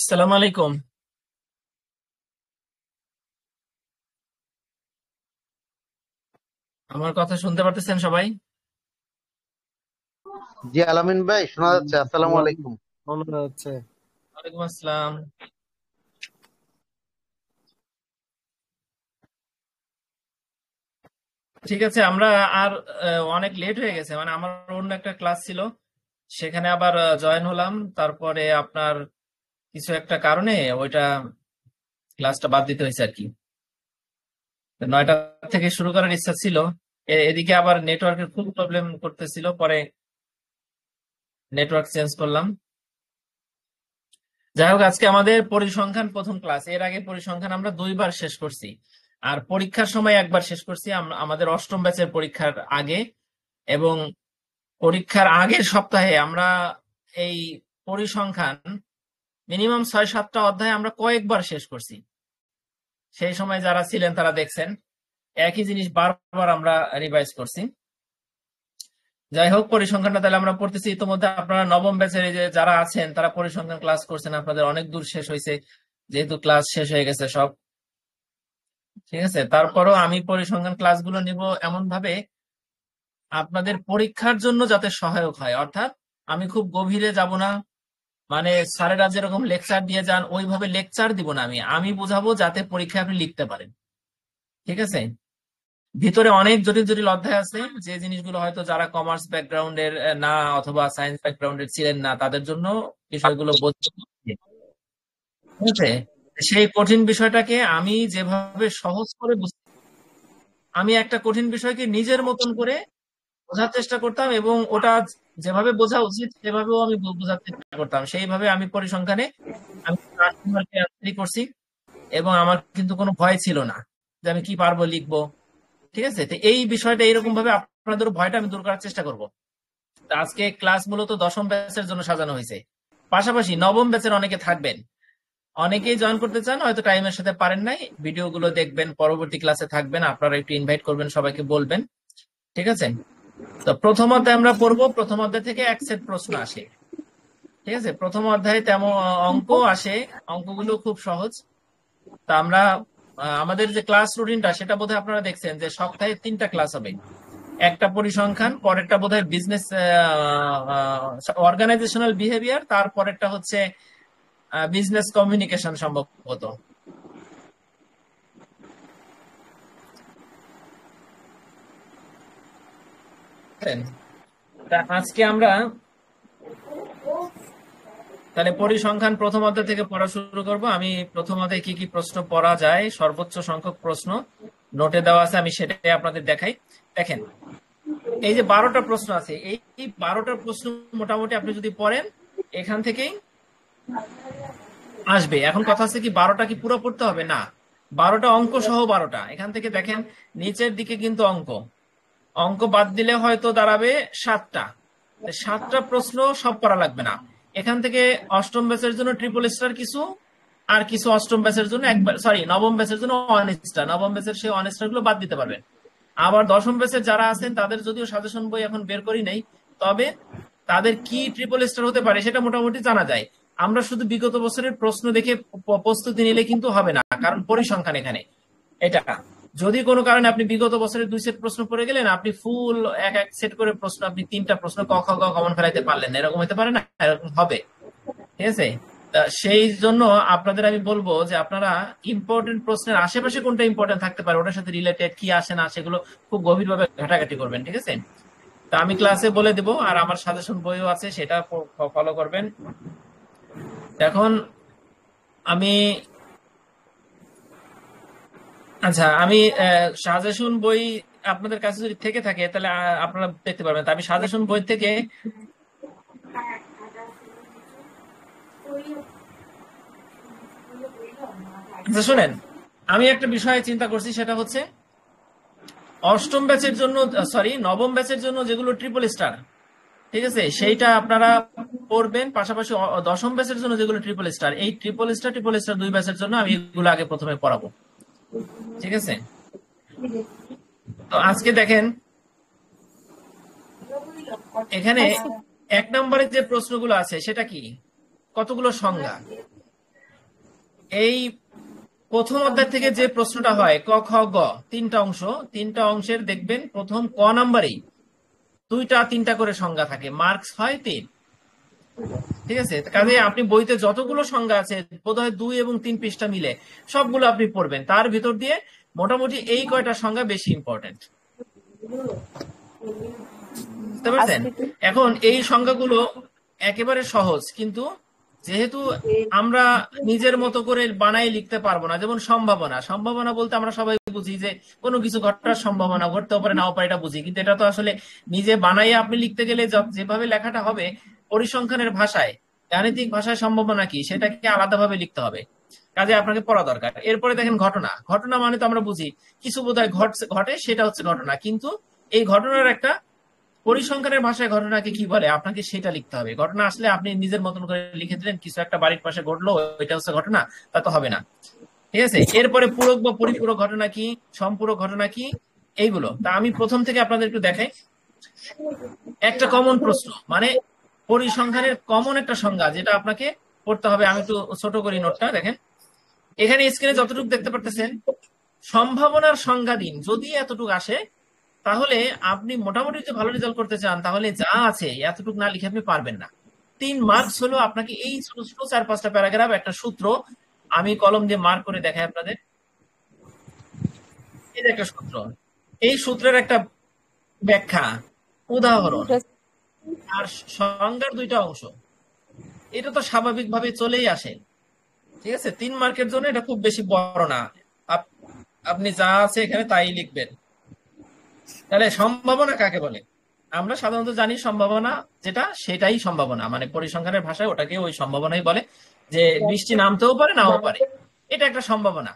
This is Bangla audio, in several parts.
সালাম আলাইকুম। আমার কথা শুনতে পারতেছেন সবাই? জি আলামিন ভাই, শোনা যাচ্ছে। আসসালামু সালাম। আলাইকুম। ভালো যাচ্ছে। ওয়ালাইকুম আসসালাম। ঠিক আছে, আমরা আর অনেক লেট হয়ে গেছে, মানে আমার অন্য একটা ক্লাস ছিল, সেখানে আবার জয়েন হলাম। তারপরে আপনার কিছু একটা কারণে ওইটা ক্লাসটা বাদ দিতে হয়েছে আর কি। তো 9টা থেকে শুরু করার ইচ্ছা ছিল, এদিকে আবার নেটওয়ার্কের খুব প্রবলেম করতেছিল, পরে নেটওয়ার্ক চেঞ্জ করলাম। যাই হোক, আজকে আমাদের পরিসংখ্যান প্রথম ক্লাস। এর আগে পরিসংখ্যান আমরা 2বার শেষ করছি, আর পরীক্ষার সময় একবার শেষ করছি আমাদের অষ্টম ব্যাচের পরীক্ষার আগে। এবং পরীক্ষার আগের সপ্তাহে আমরা এই পরিসংখ্যান মিনিমাম 6-7টা অধ্যায় আমরা কয়েকবার শেষ করছি। সেই সময় যারা ছিলেন তারা দেখছেন একই জিনিস বারবার আমরা রিভাইজ করছি। যাই হোক, পরিসংখ্যানটা তাহলে আমরা পড়তেছি। ইতোমধ্যে আপনারা নবম ব্যাচের যে যারা আছেন তারা পরিসংখ্যান ক্লাস করছেন, আপনাদের অনেক দূর শেষ হয়েছে, যেহেতু ক্লাস শেষ হয়ে গেছে সব। ঠিক আছে, তারপরও আমি পরিসংখ্যান ক্লাসগুলো নিব এমন ভাবে আপনাদের পরীক্ষার জন্য যাতে সহায়ক হয়। অর্থাৎ আমি খুব গভীরে যাব না, মানে স্যারেরা যেরকম লেকচার দিয়ে যান ওইভাবে লেকচার দিব না, আমি আমি বুঝাবো যাতে পরীক্ষায় আপনি লিখতে পারেন। ঠিক আছে, ভিতরে অনেক জটিল জটিল অধ্যায় আছে, যে জিনিসগুলো হয়তো যারা কমার্স ব্যাকগ্রাউন্ডের না অথবা সায়েন্স ব্যাকগ্রাউন্ডের ছিলেন না তাদের জন্য বিষয়গুলো বোঝা। ঠিক আছে, সেই কঠিন বিষয়টাকে আমি যেভাবে সহজ করে আমি একটা কঠিন বিষয়কে নিজের মতন করে বোঝার চেষ্টা করতাম, এবং ওটা যেভাবে বোঝা উচিত সেভাবেও আমি বোঝার চেষ্টা করতাম। সেইভাবে আমি পরিসংখ্যানে আমি 80 মার্কের অ্যান্সারই করছি, এবং আমার কিন্তু কোনো ভয় ছিল না যে আমি কি পারবো লিখবো। ঠিক আছে, তো এই বিষয়টা এরকম ভাবে আপনাদের ভয়টা আমি দূর করার চেষ্টা করব। তো আজকে ক্লাস মূলত দশম ব্যাচের জন্য সাজানো হয়েছে, পাশাপাশি নবম ব্যাচের অনেকে থাকবেন, অনেকেই জয়েন করতে চান, হয়তো টাইমের সাথে পারেন নাই, ভিডিও গুলো দেখবেন, পরবর্তী ক্লাসে থাকবেন, আপনারা একটু ইনভাইট করবেন, সবাইকে বলবেন। ঠিক আছে, তো প্রথম অধ্যায় আমরা পড়বো। প্রথম অধ্যায় থেকে এক সেট প্রশ্ন আসে। ঠিক আছে, প্রথম অধ্যায়ে তেমন অঙ্ক আসে, অঙ্কগুলো খুব সহজ। তা আমরা আমাদের যে ক্লাস রুটিনটা সেটা বোধহয় আপনারা দেখছেন যে সপ্তাহে 3টা ক্লাস হবে। একটা পরিসংখ্যান, পরেরটা বোধহয় বিজনেস অর্গানাইজেশনাল বিহেভিয়ার, তারপরেরটা হচ্ছে বিজনেস কমিউনিকেশন সম্ভবত। তা আজকে আমরা তাহলে পরিসংখ্যান প্রথম অধ্যায় থেকে পড়া শুরু করব। আমি প্রথম অধ্যায়ে কি কি প্রশ্ন পড়া যায়, সর্বোচ্চ সংখ্যক প্রশ্ন নোটে দেওয়া আছে, আমি সেটাই আপনাদের দেখাই। দেখেন, এই যে 12টা প্রশ্ন আছে, এই 12টা প্রশ্ন মোটামুটি আপনি যদি পড়েন এখান থেকেই আসবে। এখন কথা আছে কি 12টা কি পুরো পড়তে হবে না, 12টা অঙ্ক সহ 12টা। এখান থেকে দেখেন নিচের দিকে কিন্তু অঙ্ক, অঙ্ক বাদ দিলে হয়তো দাঁড়াবে 7টা। 7টা প্রশ্ন সব করা লাগবে না। এখান থেকে অষ্টম ব্যাচের জন্য ট্রিপল স্টার কিছু, আর কিছু অষ্টম ব্যাচের জন্য একবার, সরি নবম ব্যাচের জন্য ওয়ান স্টার, নবম ব্যাচের সেই ওয়ান স্টার গুলো বাদ দিতে পারবেন। আবার দশম ব্যাচের যারা আছেন তাদের যদিও সাজেশন বই এখন বের করি নাই, তবে তাদের কি ট্রিপল স্টার হতে পারে সেটা মোটামুটি জানা যায়। আমরা শুধু বিগত বছরের প্রশ্ন দেখে প্রস্তুতি নিলে কিন্তু হবে না, কারণ পরিসংখ্যান এখানে এটা। যদি কোনো কারণে আপনি বিগত বছরের 2 সেট প্রশ্ন পড়ে গেলেন, আপনি ফুল এক এক সেট করে প্রশ্ন, আপনি 3টা প্রশ্ন ক খ গ কমন ফেলাইতে পারলেন না, এরকম হতে পারে না, এরকম হবে। ঠিক আছে, তা সেই জন্য আপনাদের আমি বলবো যে আপনারা ইম্পর্টেন্ট প্রশ্নের আশেপাশে কোনটা ইম্পর্টেন্ট থাকতে পারে ওটার সাথে রিলেটেড কি আসে না সেগুলো খুব গভীরভাবে ঘাটাঘাটি করবেন। ঠিক আছে, তা আমি ক্লাসে বলে দেবো, আর আমার সাজেশন বইও আছে, সেটা ফলো করবেন। এখন আমি, আচ্ছা আমি সাজেশন বই আপনাদের কাছে যদি থেকে থাকে তাহলে আপনারা দেখতে পারবেন। তা আমি সাজেশন বই থেকে, আচ্ছা শুনেন, আমি একটা বিষয়ে চিন্তা করছি, সেটা হচ্ছে অষ্টম ব্যাচের জন্য, সরি নবম ব্যাচের জন্য যেগুলো ট্রিপল স্টার, ঠিক আছে, সেইটা আপনারা পড়বেন। পাশাপাশি দশম ব্যাচের জন্য যেগুলো ট্রিপল স্টার, এই ট্রিপল স্টার 2 ব্যাচের জন্য আমি এগুলো আগে প্রথমে পড়াবো। ঠিক আছে, তো আজকে দেখেন এখানে আচ্ছা। 1 নম্বরের যে প্রশ্নগুলো আছে সেটা কি, কতগুলো সংজ্ঞা। এই প্রথম অধ্যায় থেকে যে প্রশ্নটা হয় ক খ গ, তিনটা অংশের দেখবেন প্রথম ক নাম্বারেই দুইটা তিনটা করে সংজ্ঞা থাকে, মার্কস হয় 3। ঠিক আছে, কাজে আপনি বইতে যতগুলো সংজ্ঞা আছে বোধহয় 2 এবং 3 পৃষ্ঠা মিলে সবগুলো আপনি পড়বেন, তার ভিতর দিয়ে মোটামুটি এই কয়টা সংজ্ঞা বেশি ইম্পর্টেন্ট। বুঝতে পারছেন? এখন এই সংজ্ঞাগুলো একেবারে সহজ, কিন্তু যেহেতু আমরা নিজের মতো করে বানাই লিখতে পারবো না, যেমন সম্ভাবনা, সম্ভাবনা বলতে আমরা সবাই বুঝি যে কোনো কিছু ঘটার সম্ভাবনা, ঘটতেও পারে নাও পারে, এটা বুঝি, কিন্তু এটা তো আসলে নিজে বানাইয়ে আপনি লিখতে গেলে যেভাবে লেখাটা হবে পরিসংখ্যানের ভাষায়, গাণিতিক ভাষায় সম্ভাবনা কি সেটাকে আলাদাভাবে লিখতে হবে, কাজে আপনাকে পড়া দরকার। এরপরে দেখেন ঘটনা, ঘটনা মানে তো আমরা বুঝি কিছু বোধহয় ঘটে, সেটা হচ্ছে ঘটনা, কিন্তু এই ঘটনার একটা পরিসংখ্যানের ভাষায় ঘটনাকে কি বলে আপনাকে সেটা লিখতে হবে। ঘটনা আসলে আপনি নিজের মতন করে লিখে দিলেন কিছু একটা বাড়ির পাশে ঘটলো ওইটা হচ্ছে ঘটনা, তা তো হবে না। ঠিক আছে, এরপরে পূরক বা পরিপূরক ঘটনা কি, সম্পূরক ঘটনা কি, এইগুলো তা আমি প্রথম থেকে আপনাদের একটু দেখাই। একটা কমন প্রশ্ন, মানে পরিসংখ্যানের কমন একটা সংজ্ঞা যেটা আপনাকে পড়তে হবে। আমি একটু ছোট করি নোটটা, দেখেন এখানে স্ক্রিনে যতটুকু দেখতে পারতেছেন, সম্ভাবনার সংজ্ঞা দিন, যদি এতটুকু আসে তাহলে আপনি মোটামুটি যদি ভালো রেজাল্ট করতে চান তাহলে যা আছে এতটুকু না লিখে আপনি পারবেন না। 3 মার্কস হলো আপনাকে এই ছোট ছোট 4-5টা প্যারাগ্রাফ, একটা সূত্র আমি কলম দিয়ে মার্ক করে দেখাই আপনাদের। এই যে একটা সূত্র, এই সূত্রের একটা ব্যাখ্যা, উদাহরণ আর সংজ্ঞার 2টা অংশ, এটা তো স্বাভাবিকভাবে চলেই আসে। ঠিক আছে, 3 মার্কের জন্য এটা খুব বেশি বড় না, আপ- আপনি যা আছে এখানে তাই লিখবেন। তাহলে সম্ভাবনা কাকে বলে? আমরা সাধারণত জানি সম্ভাবনা যেটা সেটাই সম্ভাবনা, মানে পরিসংখ্যানের ভাষায় ওটাকে ওই সম্ভাবনাই বলে, যে বৃষ্টি নামতেও পারে নাও পারে, এটা একটা সম্ভাবনা।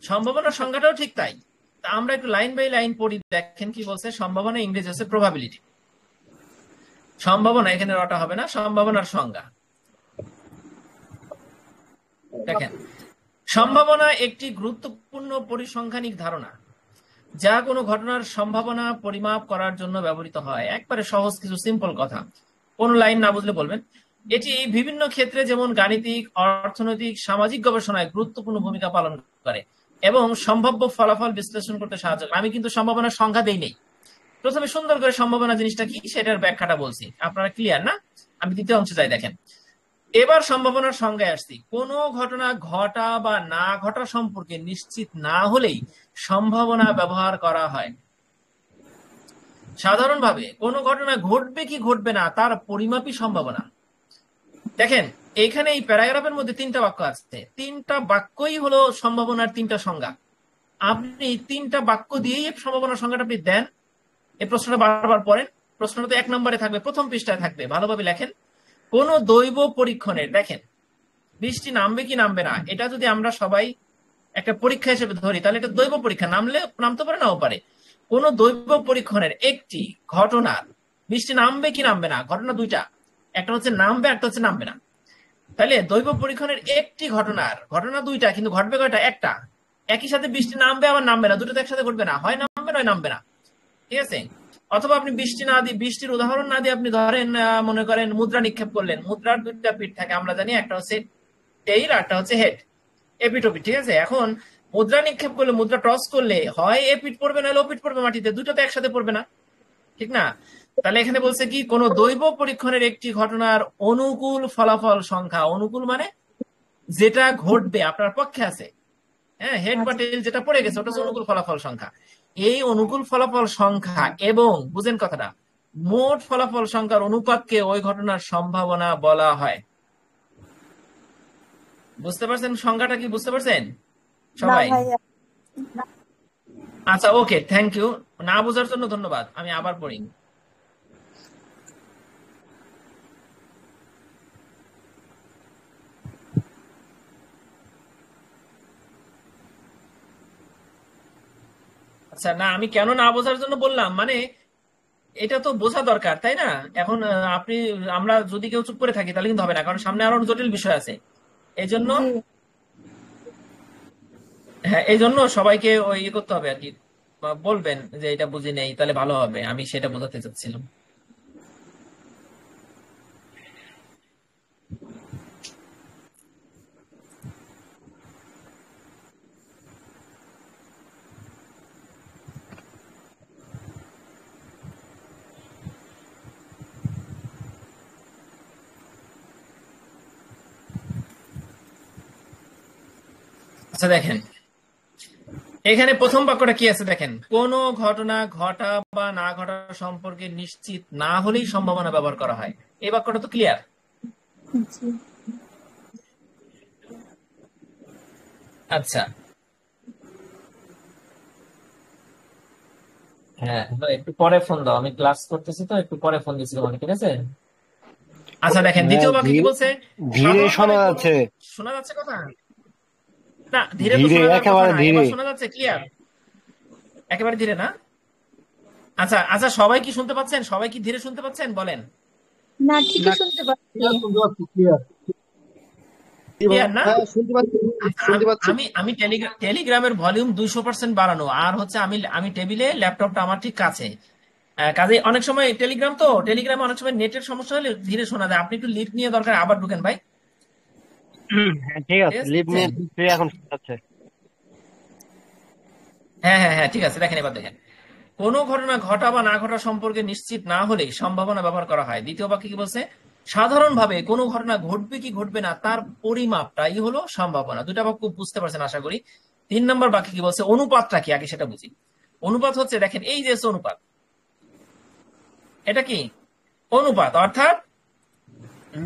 সম্ভাবনার সংজ্ঞাটাও ঠিক তাই। তা আমরা একটু লাইন বাই লাইন পড়ি, দেখেন কি বলছে। সম্ভাবনা ইংরেজি হচ্ছে প্রবাবিলিটি। সম্ভাবনা, এখানে রটা হবে না, সম্ভাবনার সংজ্ঞা দেখেন। সম্ভাবনা একটি গুরুত্বপূর্ণ পরিসংখ্যানিক ধারণা যা কোনো ঘটনার সম্ভাবনা পরিমাপ করার জন্য ব্যবহৃত হয়। একবারে সহজ কিছু সিম্পল কথা, কোন লাইন না বুঝলে বলবেন। এটি বিভিন্ন ক্ষেত্রে যেমন গাণিতিক, অর্থনৈতিক, সামাজিক গবেষণায় গুরুত্বপূর্ণ ভূমিকা পালন করে এবং সম্ভাব্য ফলাফল বিশ্লেষণ করতে সাহায্য করে। আমি কিন্তু সম্ভাবনার সংখ্যা দেই নেই, প্রথমে সুন্দর করে সম্ভাবনা জিনিসটা কি সেটার ব্যাখ্যাটা বলছি, আপনারা ক্লিয়ার না? আমি দ্বিতীয় অংশে যাই, দেখেন এবার সম্ভাবনার সংজ্ঞায় আসছি। কোন ঘটনা ঘটা বা না ঘটা সম্পর্কে নিশ্চিত না হলেই সম্ভাবনা ব্যবহার করা হয়। সাধারণভাবে কোন ঘটনা ঘটবে কি ঘটবে না তার পরিমাপই সম্ভাবনা। দেখেন এখানে এই প্যারাগ্রাফের মধ্যে 3টা বাক্য আছে, 3টা বাক্যই হলো সম্ভাবনার 3টা সংজ্ঞা। আপনি 3টা বাক্য দিয়েই সম্ভাবনার সংজ্ঞাটা আপনি দেন। এই প্রশ্নটা বারবার পড়েন, প্রশ্নটা তো 1 নম্বরে থাকবে, প্রথম পৃষ্ঠায় থাকবে, ভালোভাবে লেখেন। কোন দৈব পরীক্ষণের, দেখেন বৃষ্টি নামবে কি নামবে না এটা যদি আমরা সবাই একটা পরীক্ষা হিসেবে ধরি তাহলে এটা দৈব পরীক্ষা, নামতে পারে নাও পারে। কোন দৈব পরীক্ষণের একটি ঘটনার বৃষ্টি নামবে কি নামবে না, ঘটনা 2টা, একটা হচ্ছে নামবে, একটা হচ্ছে নামবে না। তাহলে দৈব পরীক্ষণের একটি ঘটনা 2টা, কিন্তু ঘটবে কয়টা? একটা। একই সাথে বৃষ্টি নামবে আবার নামবে না, দুটো তো একসাথে ঘটবে না, হয় নামবে নয় নামবে না। ঠিক আছে, অথবা আপনি বৃষ্টি না দিয়ে, বৃষ্টির উদাহরণ না দিয়ে আপনি ধরেন মনে করেন মুদ্রা নিক্ষেপ করলেন, মুদ্রার 2টা পিঠ থাকে আমরা জানি, একটা হচ্ছে টেইল আর একটা হচ্ছে হেড, এপিঠ ওপিঠ। ঠিক আছে, এখন মুদ্রা নিক্ষেপ করলে, মুদ্রা টস করলে হয় এপিঠ পড়বে না ওপিঠ পড়বে মাটিতে, দুটো তো একসাথে পড়বে না, ঠিক না? তাহলে এখানে বলছে কি, কোন দৈব পরীক্ষণের একটি ঘটনার অনুকূল ফলাফল সংখ্যা, অনুকূল মানে যেটা ঘটবে আপনার পক্ষে আছে, হ্যাঁ, হেড বা টেইল যেটা পড়ে গেছে ওটা হচ্ছে অনুকূল ফলাফল সংখ্যা। এই অনুকূল ফলাফল সংখ্যা এবং বুঝেন কথাটা, মোট ফলাফল সংখ্যার অনুপাতকে ওই ঘটনার সম্ভাবনা বলা হয়। বুঝতে পারছেন সংখ্যাটা কি? বুঝতে পারছেন সবাই? আচ্ছা, ওকে, থ্যাংক ইউ। না বোঝার জন্য ধন্যবাদ, আমি আবার পড়ি। আচ্ছা, না আমি কেন না বোঝার জন্য বললাম, মানে এটা তো বোঝা দরকার তাই না? এখন আমরা যদি কেউ চুপ করে থাকি তাহলে কিন্তু হবে না, কারণ সামনে আরো জটিল বিষয় আছে। এই জন্য, হ্যাঁ, এই জন্য সবাইকে ওই ইয়ে করতে হবে আর কি, বা বলবেন যে এটা বুঝি নেই, তাহলে ভালো হবে, আমি সেটা বোঝাতে চাচ্ছিলাম। আচ্ছা দেখেন, এখানে প্রথম বাক্যটা কি আছে দেখেন, কোন ঘটনা ঘটা বা না ঘটা সম্পর্কে নিশ্চিত না হলেই সম্ভাবনা ব্যবহার করা হয়। এই বাক্যটা তো ক্লিয়ার। জি। আচ্ছা, হ্যাঁ একটু পরে ফোন দাও, আমি ক্লাস করতেছি তো, একটু পরে ফোন দিচ্ছি তোমাকে, ঠিক আছে? আচ্ছা দেখেন, হ্যাঁ, দ্বিতীয় বাক্যে কি বলছে? ধীরে সাধারণভাবে শোনা কোনো, যাচ্ছে। শোনা যাচ্ছে কথা? না, ধীরে তো ধীরে, শোনা যাওয়ার কথা একেবারে না। ধীরে। এবার শোনা যাচ্ছে ক্লিয়ার? একেবারে ধীরে না? আচ্ছা আচ্ছা, সবাই কি শুনতে পাচ্ছেন? সবাই কি ধীরে শুনতে পাচ্ছেন বলেন? না, ঠিকই না, শুনতে পাচ্ছি। ক্লিয়ার শুনতে পাচ্ছি, ক্লিয়ার। ক্লিয়ার না? হ্যাঁ, শুনতে পাচ্ছি, আচ্ছা, শুনতে পাচ্ছি। আমি আমি টেলিগ্রামের ভলিউম 200% বাড়ানো, আর হচ্ছে আমি আমি টেবিলে, ল্যাপটপটা আমার ঠিক কাছে। কাজে অনেক সময় টেলিগ্রামে অনেক সময় নেটের সমস্যা হলে ধীরে শোনা যায়। আপনি একটু লিভ নিয়ে দরকার আবার ঢুকেন ভাই, হ্যাঁ, ঠিক ঠিক আছে, আছে? লিভ নিয়ে দিচ্ছি, এখন শোনা যাচ্ছে। হ্যাঁ হ্যাঁ হ্যাঁ, ঠিক আছে। দেখেন, এবার দেখেন, কোনো ঘটনা ঘটা বা না ঘটা সম্পর্কে নিশ্চিত না হলে সম্ভাবনা ব্যবহার করা হয়। দ্বিতীয় বাক্যে কি বলছে? সাধারণভাবে কোনো ঘটনা ঘটবে কি ঘটবে না তার পরিমাপটাই হলো সম্ভাবনা। দুটা বাক্য বুঝতে পারছেন আশা করি। 3 নম্বর বাক্যে কি বলছে? অনুপাতটা কি আগে সেটা বুঝি। অনুপাত হচ্ছে, দেখেন এই যে অনুপাত, এটা কি অনুপাত, অর্থাৎ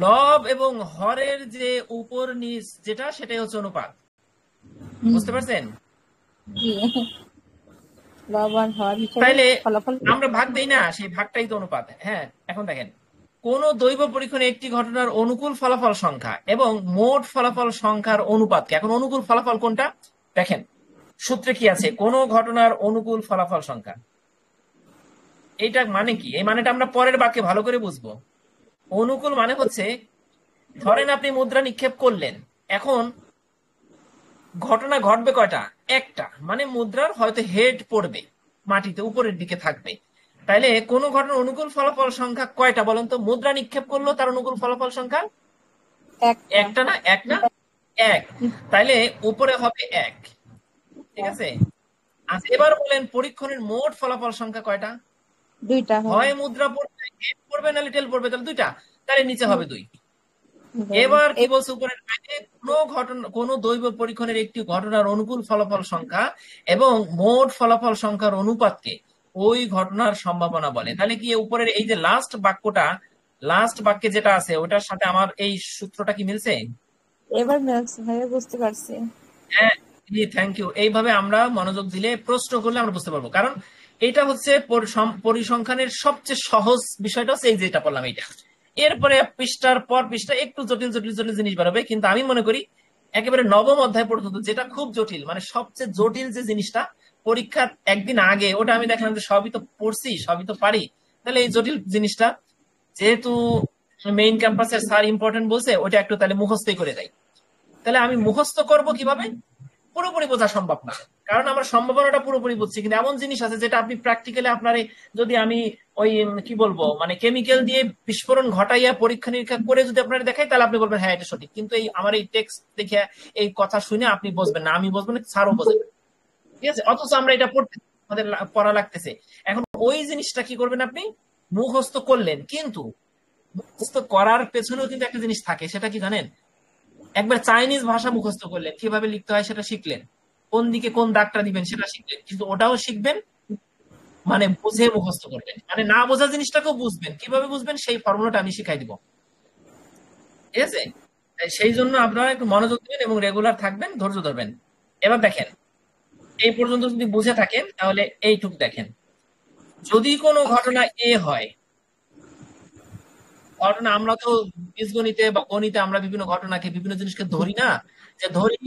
লব এবং হরের যে উপর নিচ যেটা, সেটাই হচ্ছে অনুপাত। বুঝতে পারছেন? জি। লবণ হওয়ার হিসাবে তাইলে ফলাফল। আমরা ভাগ দেই না, সেই ভাগটাই তো অনুপাত। হ্যাঁ, এখন দেখেন, কোন দৈব পরীক্ষণে একটি ঘটনার অনুকূল ফলাফল সংখ্যা এবং মোট ফলাফল সংখ্যার অনুপাতকে, এখন অনুকূল ফলাফল কোনটা দেখেন, সূত্রে কি আছে? কোন ঘটনার অনুকূল ফলাফল সংখ্যা, এইটা মানে কি? এই মানেটা আমরা পরের বাক্যে ভালো করে বুঝবো। অনুকূল মানে হচ্ছে, ধরেন আপনি মুদ্রা নিক্ষেপ করলেন, এখন ঘটনা ঘটবে কয়টা? একটা, মানে মুদ্রার হয়তো হেড পড়বে মাটিতে, উপরের দিকে থাকবে। তাইলে কোন ঘটনার অনুকূল ফলাফল সংখ্যা কয়টা বলেন তো? মুদ্রা নিক্ষেপ করলো, তার অনুকূল ফলাফল সংখ্যা একটা। একটা না? এক না? এক। তাইলে উপরে হবে এক, ঠিক আছে? আচ্ছা, এবার বলেন পরীক্ষণের মোট ফলাফল সংখ্যা কয়টা? দুইটা হবে। হয় মুদ্রা পড়বে, হেড পড়বে, না লিটেল পড়বে, তাহলে দুইটা। তাহলে নিচে হবে দুই। Then এবার কি বলছে উপরের লাইনে? কোন দৈব পরীক্ষণের একটি ঘটনার অনুকূল ফলাফল সংখ্যা এবং মোট ফলাফল সংখ্যার অনুপাতকে ওই ঘটনার সম্ভাবনা বলে। তাহলে কি উপরের এই যে লাস্ট বাক্যটা, লাস্ট বাক্যে যেটা আছে ওটার সাথে আমার এই সূত্রটা কি মিলছে? এবার মিলছে, হ্যাঁ বুঝতে পারছি। হ্যাঁ, থ্যাংক ইউ। এইভাবে আমরা মনোযোগ দিলে, প্রশ্ন করলে আমরা বুঝতে পারবো। কারণ এটা হচ্ছে পরিসংখ্যানের সবচেয়ে সহজ বিষয়টা হচ্ছে এই যেটা বললাম এইটা। এরপরে পৃষ্ঠার পর পৃষ্ঠা একটু জটিল জটিল জটিল জিনিস বেরোবে, কিন্তু আমি মনে করি একেবারে নবম অধ্যায় পর্যন্ত যেটা খুব জটিল, মানে সবচেয়ে জটিল যে জিনিসটা, পরীক্ষার একদিন আগে ওটা আমি দেখলাম যে সবই তো পড়ছি, সবই তো পারি, তাহলে এই জটিল জিনিসটা যেহেতু মেইন ক্যাম্পাসের স্যার ইম্পর্টেন্ট বলছে, ওটা একটু তাহলে মুখস্থই করে দেয়। তাহলে আমি মুখস্থ করব কিভাবে? পুরোপুরি বোঝা সম্ভব না, কারণ আমরা সম্ভাবনাটা পুরোপুরি বুঝছি, কিন্তু এমন জিনিস আছে যেটা আপনি প্র্যাকটিক্যালি আপনার, যদি আমি ওই কি বলবো, মানে কেমিক্যাল দিয়ে বিস্ফোরণ ঘটাইয়া পরীক্ষা নিরীক্ষা করে যদি আপনার দেখাই, তাহলে আপনি বলবেন হ্যাঁ এটা সঠিক। কিন্তু এই আমার এই টেক্সট দেখে, এই কথা শুনে আপনি বুঝবেন না, আমি বুঝবো না, স্যারও বোঝেন না, ঠিক আছে? অথচ আমরা এটা পড়তে, আমাদের পড়া লাগতেছে। এখন ওই জিনিসটা কি করবেন আপনি? মুখস্থ করলেন, কিন্তু মুখস্থ করার পেছনেও কিন্তু একটা জিনিস থাকে, সেটা কি জানেন? একবার চাইনিজ ভাষা মুখস্থ করলেন, কিভাবে লিখতে হয় সেটা শিখলেন, কোন দিকে কোন দাগটা দিবেন সেটা শিখলেন, কিন্তু ওটাও শিখবেন, মানে বুঝে মুখস্থ করবেন, মানে না বোঝা জিনিসটাকেও বুঝবেন। কিভাবে বুঝবেন? সেই ফর্মুলাটা আমি শিখাই দিব, ঠিক আছে? সেই জন্য আপনারা একটু মনোযোগ দিবেন এবং রেগুলার থাকবেন, ধৈর্য ধরবেন। এবার দেখেন, এই পর্যন্ত যদি বুঝে থাকেন তাহলে এইটুক দেখেন, যদি কোনো ঘটনা এ হয়, ঘটনা আমরা তো বীজগণিতে বা গণিতে আমরা বিভিন্ন ঘটনাকে, বিভিন্ন জিনিসকে ধরি না, যে ধরি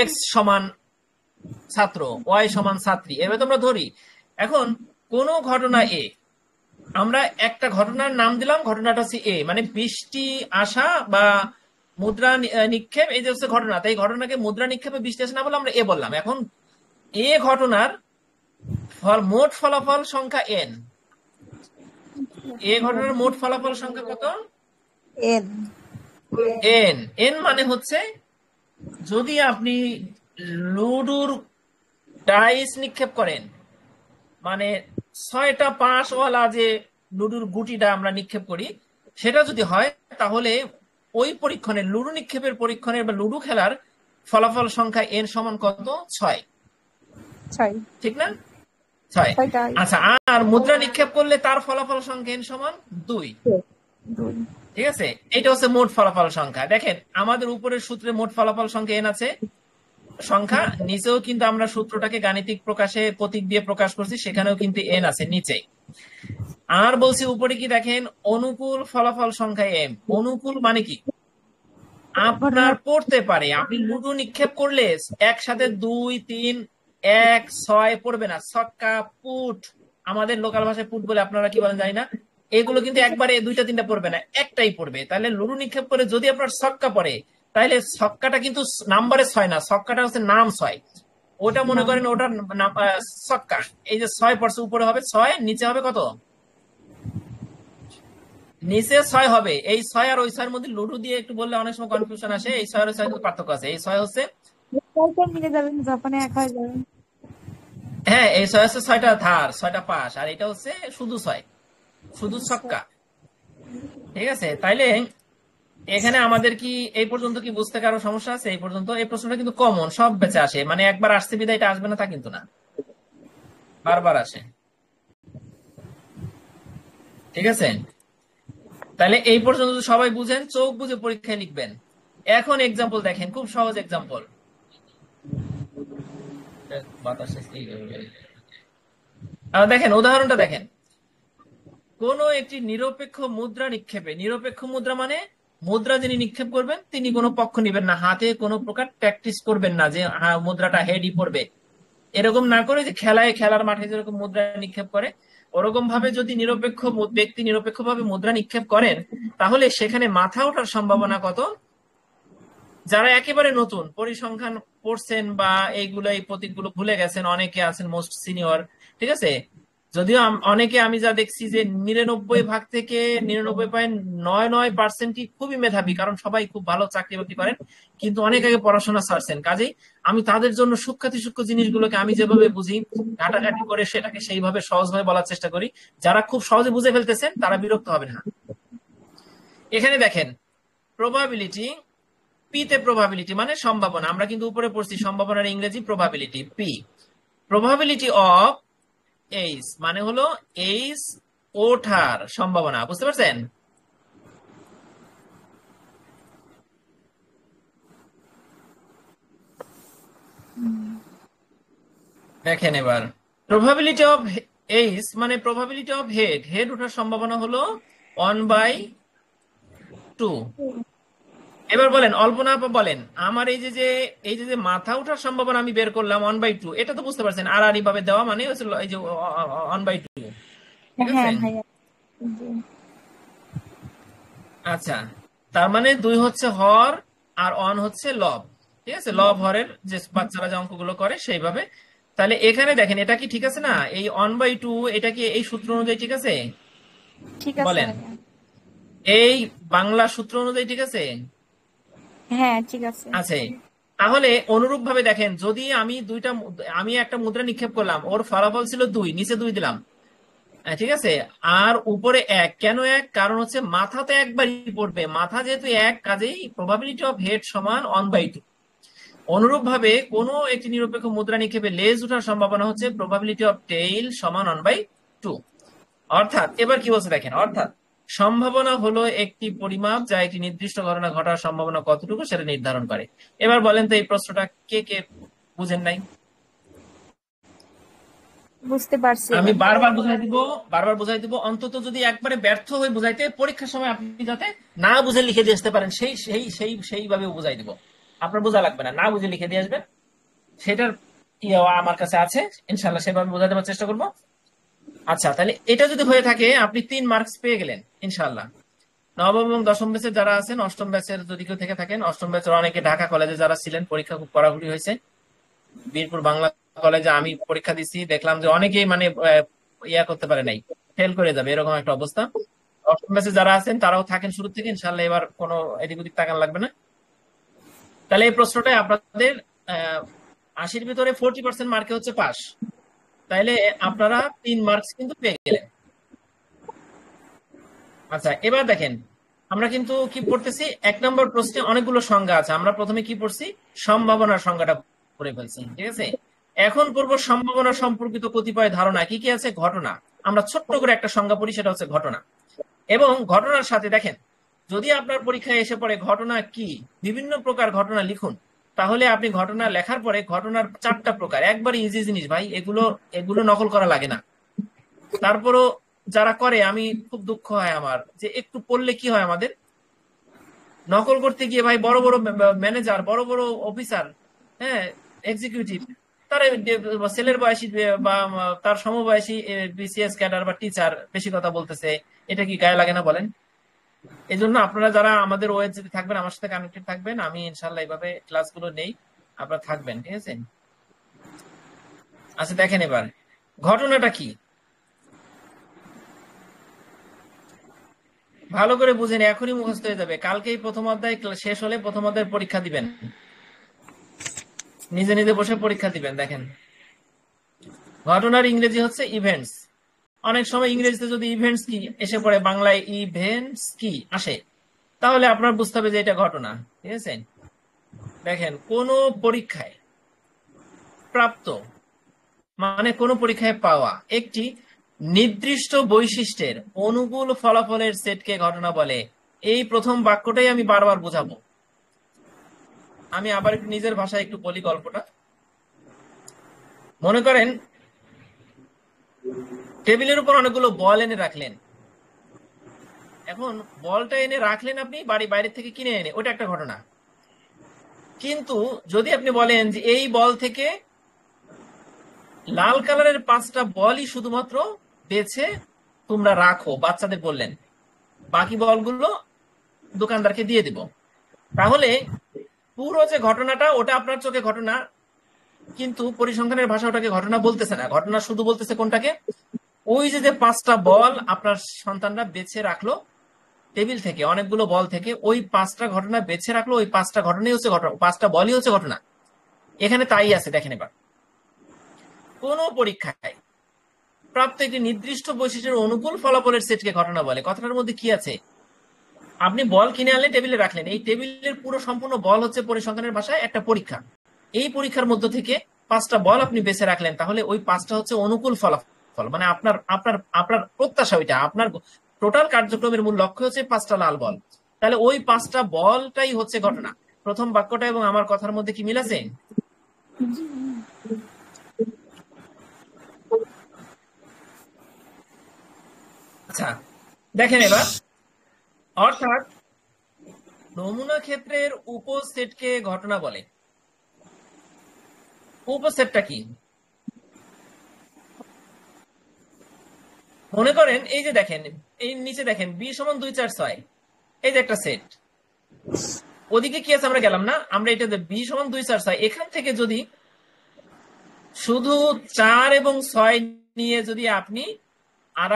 এক্স সমান ছাত্র, ওয়াই সমান ছাত্রী, এভাবে তো আমরা ধরি। এখন কোন ঘটনা এ, আমরা একটা ঘটনার নাম দিলাম, ঘটনাটা হচ্ছে এ, মানে বৃষ্টি আসা বা মুদ্রা নিক্ষেপ, এই যে হচ্ছে ঘটনা, তাই ঘটনাকে মুদ্রা নিক্ষেপে বৃষ্টি আসে না বলে আমরা এ বললাম। এখন এ ঘটনার মোট ফলাফল সংখ্যা এন, এ ঘটনার মোট ফলাফল সংখ্যা কত? এন। এন। এন মানে হচ্ছে, যদি আপনি লুডুর ডাইস নিক্ষেপ করেন, মানে 6টা পাঁচওয়ালা যে লুডুর গুটিটা আমরা নিক্ষেপ করি, সেটা যদি হয়, তাহলে ওই পরীক্ষণের লুডু নিক্ষেপের পরীক্ষণের বা লুডু খেলার ফলাফল সংখ্যা n সমান কত? 6, 6 ঠিক না? 6। 6টা আচ্ছা, আর মুদ্রা নিক্ষেপ করলে তার ফলাফল সংখ্যা n সমান 2, 2 ঠিক আছে? এটা হচ্ছে মোট ফলাফল সংখ্যা। দেখেন আমাদের উপরের সূত্রে মোট ফলাফল সংখ্যা n আছে সংখ্যা, নিচেও কিন্তু আমরা সূত্রটাকে গাণিতিক প্রকাশে প্রতীক দিয়ে প্রকাশ করছি, সেখানেও কিন্তু n আছে নিচে। আর বলছি উপরে কি দেখেন, অনুকূল ফলাফল সংখ্যা m। অনুকূল মানে কি? আপনার পড়তে পারে, আপনি লুডু নিক্ষেপ করলে একসাথে 2, 3, 1, 6 পড়বে না। ছক্কা, পুট, আমাদের লোকাল ভাষায় পুট বলে, আপনারা কি বলেন জানি না, এগুলো কিন্তু একবারে 2টা 3টা পড়বে না, একটাই পড়বে। তাহলে লুডু নিক্ষেপ করে যদি আপনার ছক্কা পড়ে, তাহলে ছক্কাটা কিন্তু নাম্বারে 6 না, ছক্কাটা হচ্ছে নাম 6। ওটা মনে করেন ওটা ছক্কা। এই যে 6 পড়ছে, উপরে হবে 6, নিচে হবে কত? নিচে 6 হবে। এই 6 আর ওই 6 এর মধ্যে লুডু দিয়ে একটু বললে অনেক সময় কনফিউশন আসে। এই 6 আর ওই 6 এর পার্থক্য আছে। এই 6 হচ্ছে, মিলে যাবেন যখন এক হয়ে যাবে। হ্যাঁ, এই 6 হচ্ছে 6টা ধার, 6টা পাশ, আর এটা হচ্ছে শুধু 6, শুধু ছক্কা, ঠিক আছে? তাইলে এখানে আমাদের কি এই পর্যন্ত কি বুঝতে কারো সমস্যা আছে? এই পর্যন্ত এই প্রশ্নটা কিন্তু কমন, সব বেঁচে আসে, মানে একবার আসছে বিদায় এটা আসবে না তা কিন্তু না, বারবার আসে, ঠিক আছে? তাহলে এই পর্যন্ত যদি সবাই বুঝেন, চোখ বুঝে পরীক্ষায় লিখবেন। এখন এক্সাম্পল দেখেন, খুব সহজ এক্সাম্পল। দেখেন উদাহরণটা দেখেন, কোন একটি নিরপেক্ষ মুদ্রা নিক্ষেপে, নিরপেক্ষ মুদ্রা মানে মুদ্রা যিনি নিক্ষেপ করবেন তিনি কোনো পক্ষ নিবেন না, হাতে কোনো প্রকার প্র্যাকটিস করবেন না যে মুদ্রাটা হেডই পড়বে, এরকম না করে যে খেলার মাঠে যেরকম মুদ্রা নিক্ষেপ করে ওরকম ভাবে যদি নিরপেক্ষ ব্যক্তি নিরপেক্ষ ভাবে মুদ্রা নিক্ষেপ করেন, তাহলে সেখানে মাথা ওঠার সম্ভাবনা কত? যারা একেবারে নতুন পরিসংখ্যান পড়ছেন বা এইগুলো এই প্রতীকগুলো ভুলে গেছেন, অনেকে আছেন মোস্ট সিনিয়র, ঠিক আছে, যদিও অনেকে আমি যা দেখছি যে 99 ভাগ থেকে 99.99% খুবই মেধাবী, কারণ সবাই খুব ভালো চাকরি বাকরি করেন, কিন্তু অনেক আগে পড়াশোনা ছাড়ছেন। কাজেই আমি তাদের জন্য সূক্ষ্মাতি সূক্ষ্ম জিনিসগুলোকে আমি যেভাবে বুঝি ঘাটাঘাটি করে সেটাকে সেইভাবে সহজভাবে বলার চেষ্টা করি। যারা খুব সহজে বুঝে ফেলতেছেন তারা বিরক্ত হবেন না। এখানে দেখেন প্রবাবিলিটি, পি তে প্রবাবিলিটি মানে সম্ভাবনা, আমরা কিন্তু উপরে পড়ছি সম্ভাবনার ইংরেজি প্রবাবিলিটি, পি। প্রবাবিলিটি অফ এইস মানে হলো এইস ওঠার সম্ভাবনা, বুঝতে পারছেন? দেখেন এবার প্রবাবিলিটি অফ এইস মানে প্রবাবিলিটি অফ হেড, হেড ওঠার সম্ভাবনা হলো 1/2। এবার বলেন অল্পনা আপা বলেন, আমার এই যে মাথা ওঠার সম্ভাবনা আমি বের করলাম 1/2, এটা তো বুঝতে পারছেন আড়াআড়ি ভাবে দেওয়া মানে হচ্ছে এই যে 1/2, ঠিক আছে? হ্যাঁ ভাইয়া, জি। আচ্ছা, তার মানে 2 হচ্ছে হর আর 1 হচ্ছে লব, ঠিক আছে? লব হরের যে বাচ্চারা যে অঙ্কগুলো করে সেইভাবে। তাহলে এখানে দেখেন এটা কি ঠিক আছে না? এই 1/2 এটা কি এই সূত্র অনুযায়ী ঠিক আছে? ঠিক আছে বলেন, ভাইয়া। এই বাংলা সূত্র অনুযায়ী ঠিক আছে? হ্যাঁ ঠিক আছে। আছে। তাহলে অনুরূপ ভাবে দেখেন, যদি আমি একটা মুদ্রা নিক্ষেপ করলাম, ওর ফলাফল ছিল 2, নিচে 2 দিলাম, ঠিক আছে, আর উপরে 1, কেন 1? কারণ হচ্ছে মাথা তো একবারই পড়বে, মাথা যেহেতু 1, কাজেই প্রবাবিলিটি অফ হেড সমান 1/2। অনুরূপ ভাবে কোন একটি নিরপেক্ষ মুদ্রা নিক্ষেপে লেজ ওঠার সম্ভাবনা হচ্ছে প্রবাবিলিটি অফ টেইল সমান 1/2। অর্থাৎ এবার কি বলছে দেখেন, অর্থাৎ সম্ভাবনা হলো একটি পরিমাপ যা একটি নির্দিষ্ট ঘটনা ঘটার সম্ভাবনা কতটুকু সেটা নির্ধারণ করে। এবার বলেন তো এই প্রশ্নটা কে কে বুঝেন নাই? বুঝতে পারছি আমি এবার। বারবার বুঝাই দিব, অন্তত যদি একবারে ব্যর্থ হয়ে বুঝাইতে পরীক্ষার সময় আপনি যাতে না বুঝে লিখে দিয়ে আসতে পারেন, সেইভাবে বুঝাই দিব। আপনার বোঝা লাগবে না, না বুঝে লিখে দিয়ে আসবেন, সেটার আমার কাছে আছে, ইনশাল্লাহ সেভাবে বোঝাতে দেওয়ার চেষ্টা করবো। আচ্ছা, তাহলে এটা যদি হয়ে থাকে আপনি 3 মার্কস পেয়ে গেলেন ইনশাল্লাহ। নবম এবং দশম ব্যাচের যারা আছেন, অষ্টম ব্যাচের যদি কেউ থেকে থাকেন, অষ্টম ব্যাচের অনেকে ঢাকা কলেজে যারা ছিলেন পরীক্ষা খুব কড়াকড়ি হয়েছে, বীরপুর বাংলা কলেজে আমি পরীক্ষা দিচ্ছি, দেখলাম যে অনেকেই মানে ইয়া করতে পারে নাই, ফেল করে যাবে এরকম একটা অবস্থা। অষ্টম ব্যাচে যারা আছেন তারাও থাকেন শুরু থেকে, ইনশাল্লাহ এবার কোনো এদিক ওদিক তাকান লাগবে না। তাহলে এই প্রশ্নটাই আপনাদের 80-র ভিতরে 40% মার্কে হচ্ছে পাস, তাইলে আপনারা 3 মার্কস কিন্তু পেয়ে গেলেন। আচ্ছা, এবার দেখেন আমরা কিন্তু কি পড়তেছি, 1 নম্বর প্রশ্নে অনেকগুলো সংজ্ঞা আছে, আমরা প্রথমে কি পড়ছি, সম্ভাবনার সংজ্ঞাটা পড়ে ফেলছি, ঠিক আছে। এখন পড়বো সম্ভাবনা সম্পর্কিত কতিপয় ধারণা। কি কি আছে, ঘটনা। আমরা ছোট্ট করে একটা সংজ্ঞা পড়ি, সেটা হচ্ছে ঘটনা। এবং ঘটনার সাথে দেখেন, যদি আপনার পরীক্ষায় এসে পড়ে ঘটনা কি, বিভিন্ন প্রকার ঘটনা লিখুন, তাহলে আপনি ঘটনা লেখার পরে ঘটনার 4টা প্রকার, একবারে ইজি জিনিস ভাই, এগুলো এগুলো নকল করা লাগে না। তারপরও যারা করে, আমি খুব দুঃখ হয় আমার, যে একটু পড়লে কি হয়, আমাদের নকল করতে গিয়ে ভাই বড় বড় ম্যানেজার, বড় বড় অফিসার, হ্যাঁ, এক্সিকিউটিভ, তারা ছেলের বয়সী বা তার সমবয়সী বিসিএস ক্যাডার বা টিচার বেশি কথা বলতেছে, এটা কি গায়ে লাগে না বলেন? এই জন্য আপনারা যারা আমাদের ওয়েব যদি থাকবেন, আমার সাথে কানেক্টেড থাকবেন, আমি ইনশাল্লাহ এইভাবে ক্লাসগুলো নেই, আপনারা থাকবেন, ঠিক আছে। আচ্ছা দেখেন এবার ঘটনাটা কি, ভালো করে বুঝেন, এখনই মুখস্থ হয়ে যাবে, কালকেই প্রথম অধ্যায় শেষ হলে প্রথম অধ্যায়ের পরীক্ষা দিবেন, নিজে নিজে বসে পরীক্ষা দিবেন। দেখেন, ঘটনার ইংরেজি হচ্ছে ইভেন্টস। অনেক সময় ইংরেজিতে যদি ইভেন্টস কি এসে পড়ে, বাংলায় ইভেন্টস কি আসে, তাহলে আপনার বুঝতে হবে যে এটা ঘটনা, ঠিক আছে। দেখেন, কোন পরীক্ষায় প্রাপ্ত মানে কোন পরীক্ষায় পাওয়া একটি নির্দিষ্ট বৈশিষ্ট্যের অনুকূল ফলাফলের সেটকে ঘটনা বলে। এই প্রথম বাক্যটাই আমি বারবার বোঝাবো। আমি আবার একটু নিজের ভাষায় একটু বলি গল্পটা। মনে করেন টেবিলের উপর অনেকগুলো বল এনে রাখলেন। এখন বলটা এনে রাখলেন আপনি বাইরে থেকে কিনে এনে, ওটা একটা ঘটনা। কিন্তু যদি আপনি বলেন যে এই বল থেকে লাল কালারের 5টা বলই শুধুমাত্র বেছে তোমরা রাখো, বাচ্চাদের বললেন, বাকি বলগুলো দোকানদারকে দিয়ে দিব, তাহলে পুরো যে ঘটনাটা ওটা আপনার চোখে ঘটনা, কিন্তু পরিসংখ্যানের ভাষা ওটাকে ঘটনা বলতেছে না। ঘটনা শুধু বলতেছে কোনটাকে, ওই যে 5টা বল আপনার সন্তানরা বেছে রাখলো টেবিল থেকে, অনেকগুলো বল থেকে ওই 5টা ঘটনা বেছে রাখলো, ওই 5টা ঘটনাই হচ্ছে ঘটনা, 5টা বলই হচ্ছে ঘটনা। এখানে তাই আছে। দেখেন এবার, কোন পরীক্ষায় প্রাপ্ত একটি নির্দিষ্ট বৈশিষ্ট্যের অনুকূল ফলাফলের সেটকে ঘটনা বলে। কথাটার মধ্যে কি আছে, আপনি বল কিনে আনলেন, টেবিলে রাখলেন, এই টেবিলের পুরো সম্পূর্ণ বল হচ্ছে পরিসংখ্যানের ভাষায় একটা পরীক্ষা। এই পরীক্ষার মধ্য থেকে 5টা বল আপনি বেছে রাখলেন, তাহলে ওই 5টা হচ্ছে অনুকূল ফলাফল, মানে আপনার আপনার আপনার প্রত্যাশা, ওইটা আপনার টোটাল কার্যক্রমের মূল লক্ষ্য হচ্ছে 5টা লাল বল, তাহলে ওই 5টা বলটাই হচ্ছে ঘটনা। প্রথম বাক্যটা এবং আমার কথার মধ্যে কি মিল আছে? আচ্ছা দেখেন এবার, অর্থাৎ নমুনা ক্ষেত্রের উপসেটকে ঘটনা বলে। উপসেটটা কি? মনে করেন এই যে দেখেন, এই নিচে দেখেন b = 2 4 6, এই যে একটা সেট, ওদিকে কি আছে আমরা গেলাম না, আমরা এটা b = 2 4 6, এখান থেকে যদি শুধু 4 এবং 6 নিয়ে যদি আপনি আর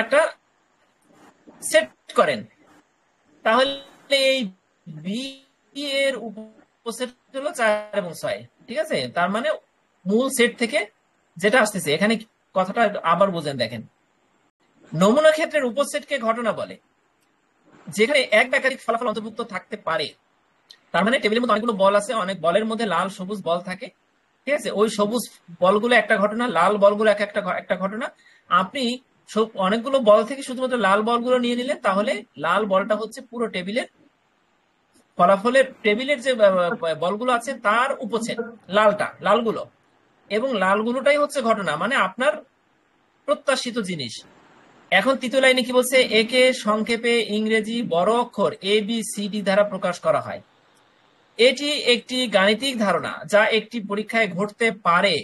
একটা সেট করেন, তাহলে এই বি এর উপসেট হলো 4 এবং 6, ঠিক আছে। তার মানে মূল সেট থেকে যেটা আসতেছে, এখানে কথাটা আবার বোঝেন। দেখেন, নমুনা ক্ষেত্রের উপসেটকে ঘটনা বলে যেখানে এক বা একাধিক ফলাফল অন্তর্ভুক্ত থাকতে পারে। তার মানে টেবিলের মধ্যে অনেকগুলো বল আছে, অনেক বলের মধ্যে লাল সবুজ বল থাকে, ঠিক আছে। ওই সবুজ বলগুলো একটা ঘটনা, লাল বলগুলো একটা ঘটনা। আপনি অনেকগুলো বল থেকে শুধুমাত্র লাল বলগুলো নিয়ে নিলেন, তাহলে লাল বলটা হচ্ছে পুরো টেবিলের ফলাফলের, টেবিলের যে বলগুলো আছে তার উপসেট, লালগুলো, এবং লালগুলোটাই হচ্ছে ঘটনা, মানে আপনার প্রত্যাশিত জিনিস। এখন তৃতীয় লাইনে কি বলছে, একে সংক্ষেপে ইংরেজি বড় অক্ষর ABCD দ্বারা প্রকাশ করা হয়। এটি একটি গাণিতিক ধারণা যা একটি পরীক্ষায় ঘটতে পারে